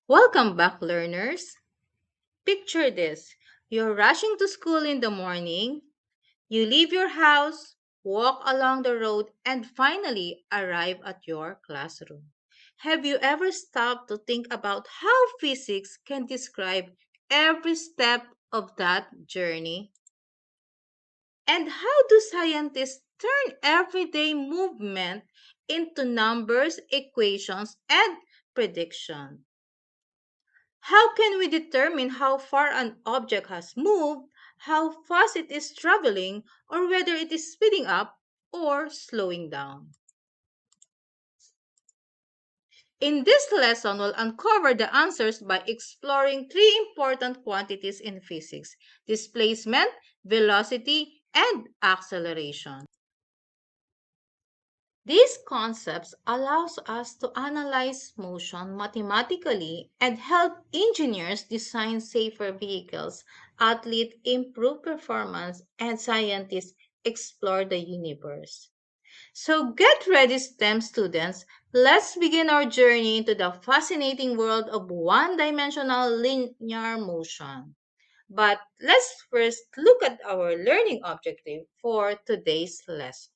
Welcome back, learners. Picture this: you're rushing to school in the morning, you leave your house, walk along the road, and finally arrive at your classroom. Have you ever stopped to think about how physics can describe every step of that journey? And how do scientists turn everyday movement into numbers, equations, and prediction? How can we determine how far an object has moved, how fast it is traveling, or whether it is speeding up or slowing down? In this lesson, we'll uncover the answers by exploring three important quantities in physics: displacement, velocity, and acceleration. These concepts allows us to analyze motion mathematically and help engineers design safer vehicles, athletes improve performance, and scientists explore the universe. So get ready, STEM students. Let's begin our journey into the fascinating world of one-dimensional linear motion. But let's first look at our learning objective for today's lesson.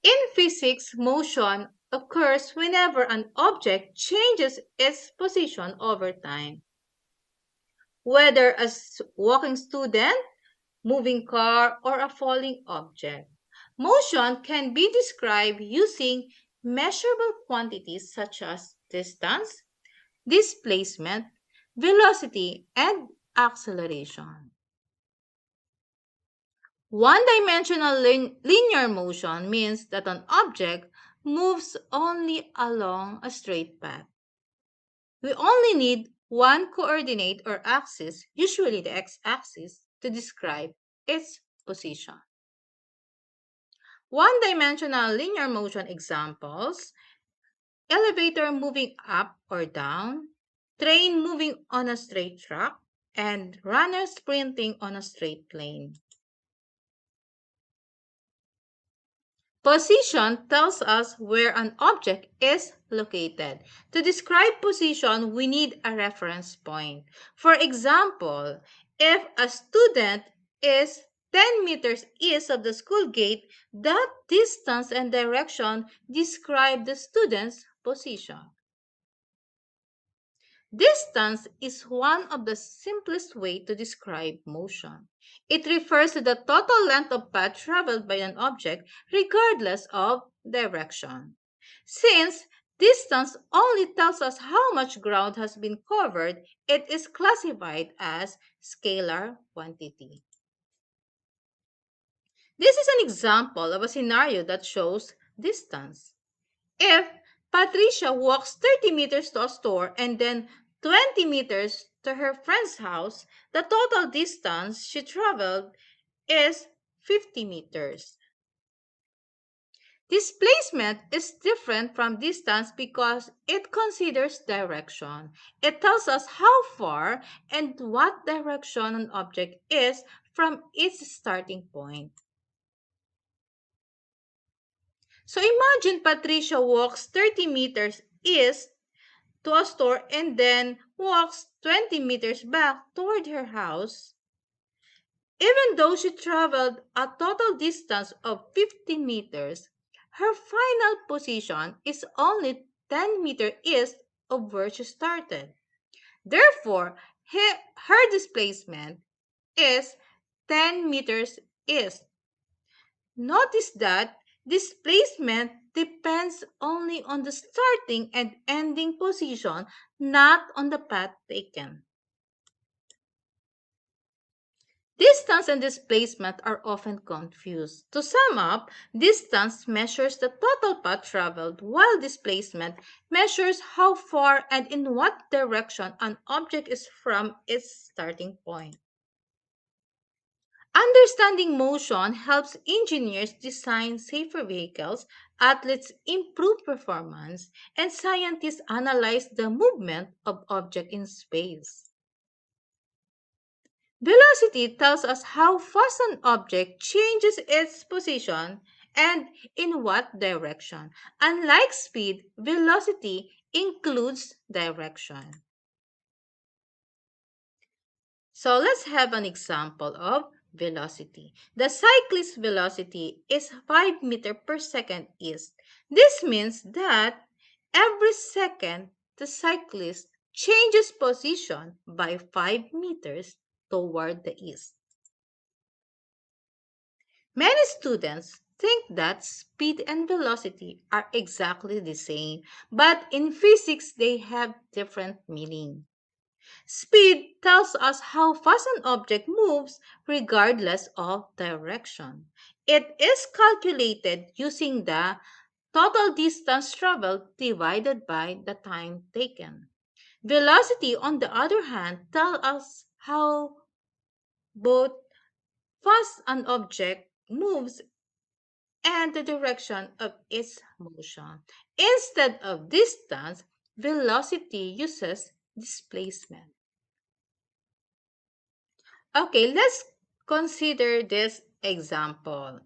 In physics, motion occurs whenever an object changes its position over time. Whether a walking student, moving car, or a falling object. Motion can be described using measurable quantities such as distance, displacement, velocity, and acceleration. One-dimensional linear motion means that an object moves only along a straight path. We only need one coordinate or axis, usually the x-axis, to describe its position. One-dimensional linear motion examples: elevator moving up or down, train moving on a straight track, and runner sprinting on a straight plane. Position tells us where an object is located. To describe position, we need a reference point. For example, if a student is 10 meters east of the school gate, that distance and direction describe the student's position. Distance is one of the simplest way to describe motion. It refers to the total length of path traveled by an object regardless of direction. Since distance only tells us how much ground has been covered, it is classified as scalar quantity. This is an example of a scenario that shows distance. If Patricia walks 30 meters to a store and then 20 meters to her friend's house, the total distance she traveled is 50 meters. Displacement is different from distance because it considers direction. It tells us how far and what direction an object is from its starting point. So imagine Patricia walks 30 meters east to a store and then walks 20 meters back toward her house. Even though she traveled a total distance of 50 meters, her final position is only 10 meters east of where she started. Therefore, her displacement is 10 meters east. Notice that displacement depends only on the starting and ending position, not on the path taken. Distance and displacement are often confused. To sum up, distance measures the total path traveled, while displacement measures how far and in what direction an object is from its starting point. Understanding motion helps engineers design safer vehicles, athletes improve performance, and scientists analyze the movement of objects in space. Velocity tells us how fast an object changes its position, and in what direction. Unlike speed, velocity includes direction. So let's have an example of velocity. The cyclist's velocity is 5 meters per second east. This means that every second the cyclist changes position by 5 meters toward the east. Many students think that speed and velocity are exactly the same, but in physics they have different meaning. Speed tells us how fast an object moves regardless of direction. It is calculated using the total distance traveled divided by the time taken. Velocity, on the other hand, tells us how both fast an object moves and the direction of its motion. Instead of distance, velocity uses displacement. Okay, let's consider this example.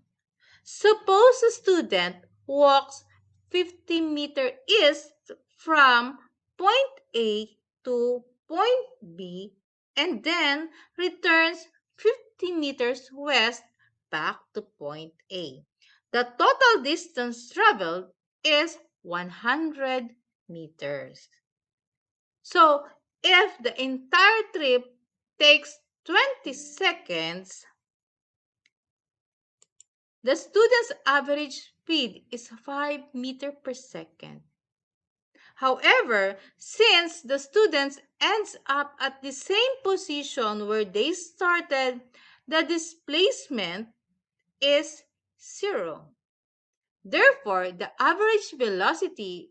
Suppose a student walks 50 meters east from point A to point B and then returns 50 meters west back to point A. The total distance traveled is 100 meters. So, if the entire trip takes 20 seconds, the student's average speed is 5 meters per second. However, since the students ends up at the same position where they started, the displacement is zero. Therefore, the average velocity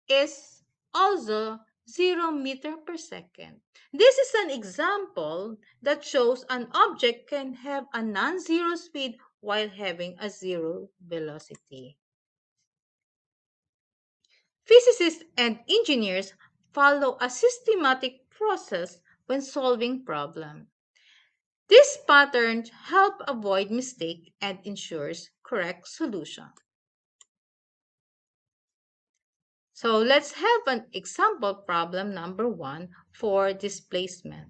is also 0 meter per second. This is an example that shows an object can have a non-zero speed while having a zero velocity. Physicists and engineers follow a systematic process when solving problems. These patterns help avoid mistake and ensures correct solution. So let's have an example problem number 1 for displacement.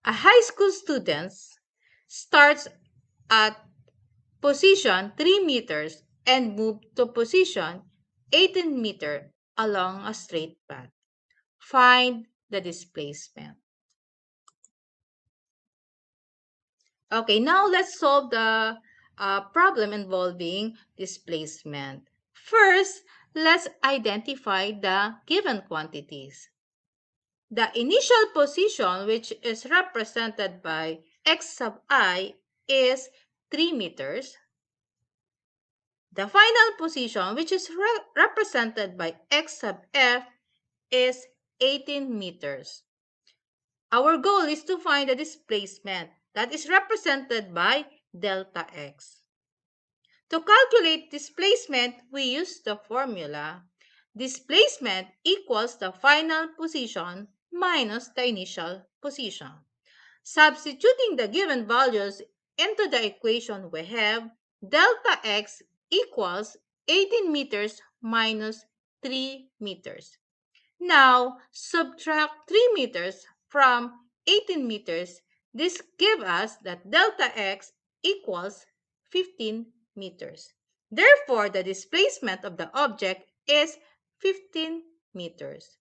A high school student starts at position 3 meters and moves to position 18 meters along a straight path. Find the displacement. Okay, now let's solve the problem involving displacement. First, let's identify the given quantities. The initial position, which is represented by x sub I, is 3 meters. The final position, which is represented by x sub f, is 18 meters. Our goal is to find the displacement that is represented by delta x. To calculate displacement, we use the formula. Displacement equals the final position minus the initial position. Substituting the given values into the equation, we have delta x equals 18 meters minus 3 meters. Now, subtract 3 meters from 18 meters. This gives us that delta x equals 15 meters. Therefore, the displacement of the object is 15 meters.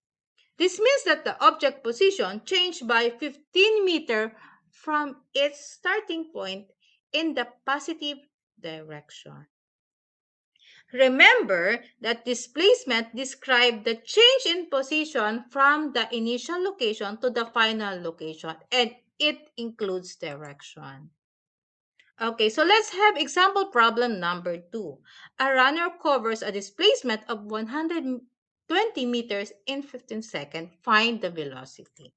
This means that the object position changed by 15 meters from its starting point in the positive direction. Remember that displacement describes the change in position from the initial location to the final location, and it includes direction. Okay, so let's have example problem number 2. A runner covers a displacement of 120 meters in 15 seconds. Find the velocity.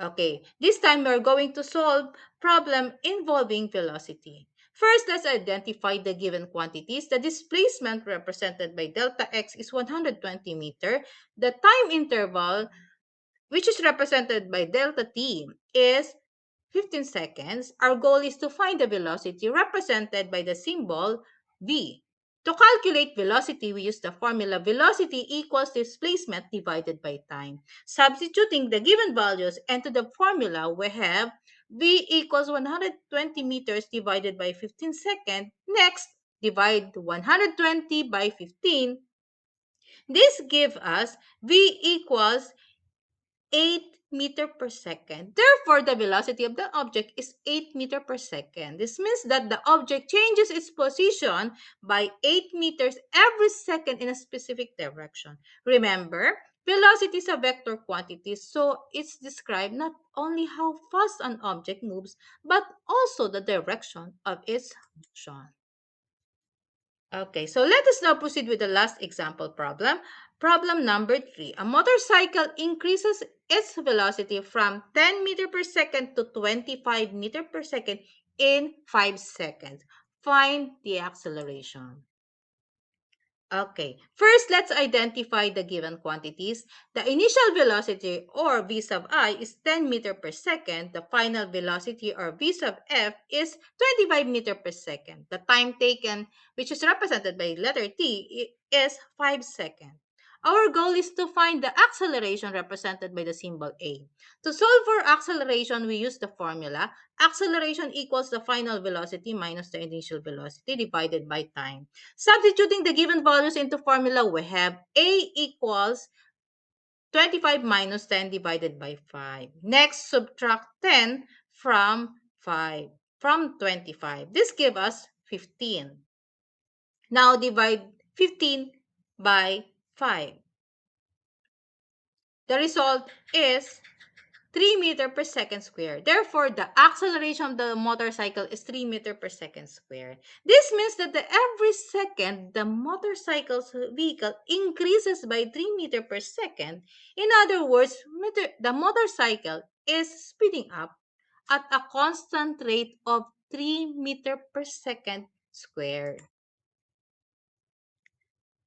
Okay, this time we're going to solve problem involving velocity. First, let's identify the given quantities. The displacement represented by delta x is 120 meter. The time interval, which is represented by delta t, is 15 seconds, our goal is to find the velocity represented by the symbol v. To calculate velocity, we use the formula velocity equals displacement divided by time. Substituting the given values into the formula, we have v equals 120 meters divided by 15 seconds. Next, divide 120 by 15. This gives us v equals 8 meter per second. Therefore, the velocity of the object is 8 meter per second. This means that the object changes its position by 8 meters every second in a specific direction. Remember, velocity is a vector quantity, so it's described not only how fast an object moves, but also the direction of its motion. Okay, so let us now proceed with the last example problem. Problem number 3. A motorcycle increases its velocity from 10 meter per second to 25 meter per second in 5 seconds. Find the acceleration. Okay, first let's identify the given quantities. The initial velocity or v sub I is 10 meter per second. The final velocity or v sub f is 25 meter per second. The time taken, which is represented by letter T, is 5 seconds. Our goal is to find the acceleration represented by the symbol A. To solve for acceleration, we use the formula. Acceleration equals the final velocity minus the initial velocity divided by time. Substituting the given values into formula, we have A equals 25 minus 10 divided by 5. Next, subtract 10 from 5, from 25. This gives us 15. Now, divide 15 by 5. The result is 3 meter per second squared. Therefore, the acceleration of the motorcycle is 3 meter per second squared. This means that every second, the motorcycle's vehicle increases by 3 meter per second. In other words, the motorcycle is speeding up at a constant rate of 3 meter per second squared.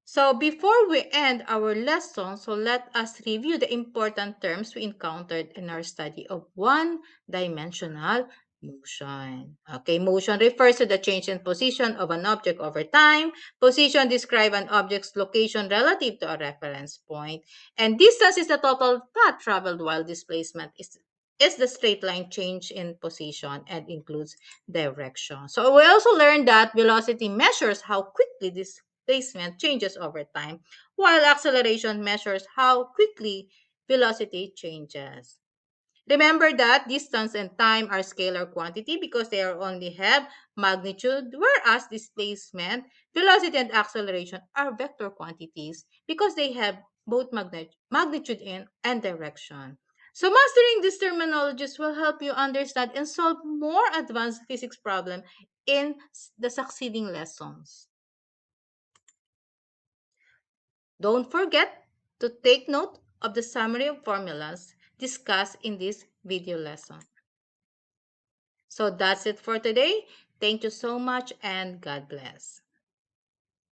So before we end our lesson, so let us review the important terms we encountered in our study of one-dimensional motion. Okay, motion refers to the change in position of an object over time. Position describes an object's location relative to a reference point. And distance is the total path traveled, while displacement is the straight line change in position and includes direction. So we also learned that velocity measures how quickly displacement changes over time, while acceleration measures how quickly velocity changes. Remember that distance and time are scalar quantity because they only have magnitude, whereas displacement, velocity, and acceleration are vector quantities because they have both magnitude and direction. So mastering these terminologies will help you understand and solve more advanced physics problems in the succeeding lessons. Don't forget to take note of the summary of formulas discussed in this video lesson. So that's it for today. Thank you so much and God bless.